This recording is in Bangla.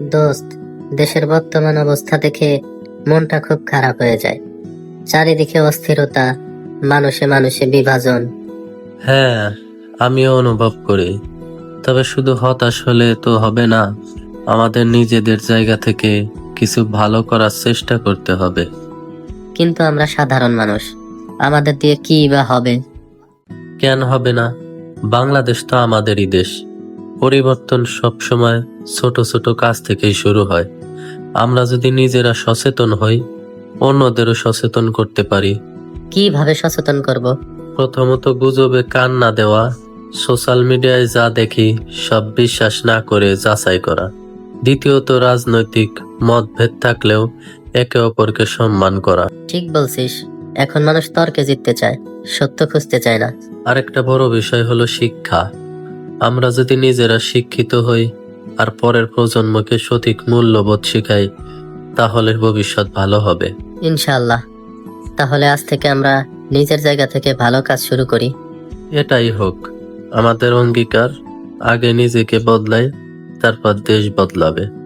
দোস্ত, দেশের বর্তমান অবস্থা দেখে মনটা খুব খারাপ হয়ে যায়। চারিদিকে অস্থিরতা, মানুষে মানুষে বিভাজন। হ্যাঁ, আমিও অনুভব করি। তবে শুধু হতাশ হলে তো হবে না, আমাদের নিজেদের জায়গা থেকে কিছু ভালো করার চেষ্টা করতে হবে। কিন্তু আমরা সাধারণ মানুষ, আমাদের দিয়ে কি বা হবে? কেন হবে না? বাংলাদেশ তো আমাদেরই দেশ। পরিবর্তন সবসময় ছোট ছোট কাজ থেকেই শুরু হয়। আমরা যদি নিজেরা সচেতন হই, অন্যদেরও সচেতন করতে পারি। কিভাবে সচেতন করব? প্রথমত গুজবে কান না দেওয়া, সোশ্যাল মিডিয়ায় যা দেখি সব বিশ্বাস না করে যাচাই করা। দ্বিতীয়ত রাজনৈতিক মতভেদ থাকলেও একে অপরকে সম্মান করা। ঠিক বলছিস, এখন মানুষ তর্কে জিততে চায়, সত্য খুঁজতে চায় না। আরেকটা বড় বিষয় হলো শিক্ষা। আমরা যদি নিজেরা শিক্ষিত হই আর পরের প্রজন্মকে সঠিক মূল্যবোধ শিখাই, তাহলে ভবিষ্যৎ ভালো হবে। ইনশাআল্লাহ। তাহলে আজ থেকে আমরা নিজের জায়গা থেকে ভালো কাজ শুরু করি। এটাই হোক আমাদের অঙ্গীকার। আগে নিজেকে বদলাই, তারপর দেশ বদলাবে।